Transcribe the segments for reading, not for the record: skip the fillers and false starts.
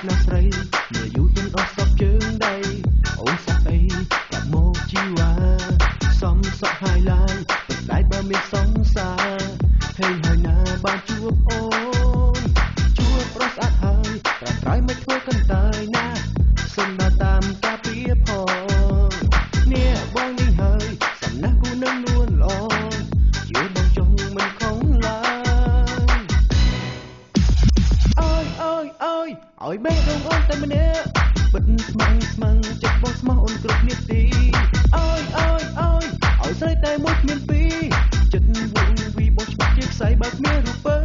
ណាស្រីមើលយូរទន់អស់សពជើងដីអូនសាក់អីកាប់មកជីវ៉ាសំសក់ហើយឡើយទឹកដៃបើមានសង្សារហេហើយណាបានជួបអូនជួបប្រុសស្អាតហើយត្រាំត្រៃមិនធ្វើកន្តើយណាសុំដើរតាមការពីផងនេះបងនេះហើយសំណាស់គូនឹងនួនល្អជឿបងចង់មិនខំឡើយអើយបេះដូងអូនតែម្នាក់បិទស្មងចិត្តបងស្មោះអូនគ្រប់នាទីអើយស្រីតែមួយគ្មានពីរចិត្តវងវីបងច្បាស់ជាខ្សែបើគ្មានរូបអូ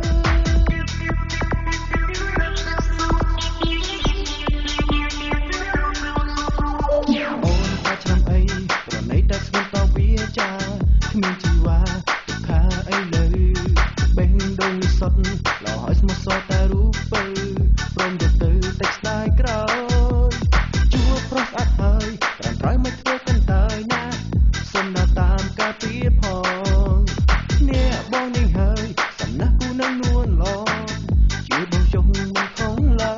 នតែឆ្នាំអីប្រណីតែស្គាល់តវាចាគ្មានជីវ៉ាទុក្ខាអីលើបេះដូងនេះសុទ្ធលោហើយស្មោះសរតែរូបព្រមយកទៅតែស្ដាយក្រោយជួបប្រុសស្អាតហើយត្រាំត្រៃមិនធ្វើកន្តើយណាសុំដើរតាមការពីផងនេះបងនេះហើយសំណាស់គូនឹងនួនល្អជឿបងចង់មិនខំឡើ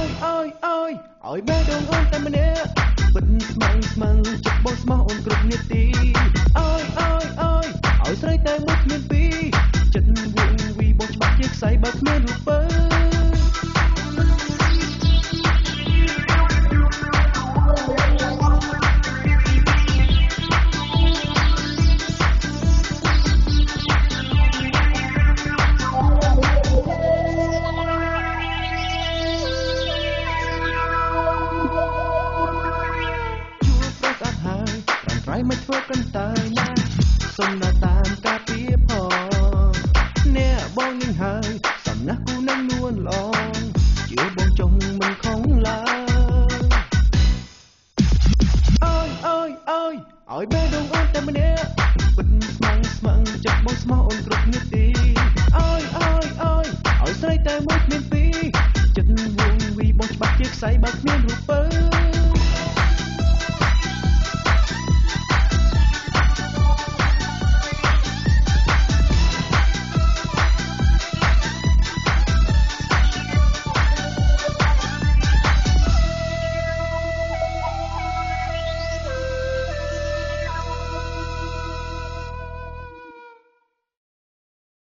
យអើយបេះដូងអូនតែម្នាក់បិទស្មងចិត្តបងស្មោះអូនគ្រប់នាទីអើយស្រីតែមួយគ្មានពីរចិត្តវងវីបងច្បាស់ជាខ្សែបើគ្មានរូបមិនធ្វើកន្តើយណាសុំដើរតាមការពីផងអ្នកបងនឹងហើយសំណាស់គូនឹងនួនល្អជឿបងចង់មិនខំឡើយអើយបេះដូងអូនតែម្នាក់បិទស្មងចិត្តបងស្មោះអូនគ្រប់នាទីអើយស្រីតែមួយគ្មានពីរចិត្តវងវីបងច្បាស់ជាខ្សែបើគ្មានរូប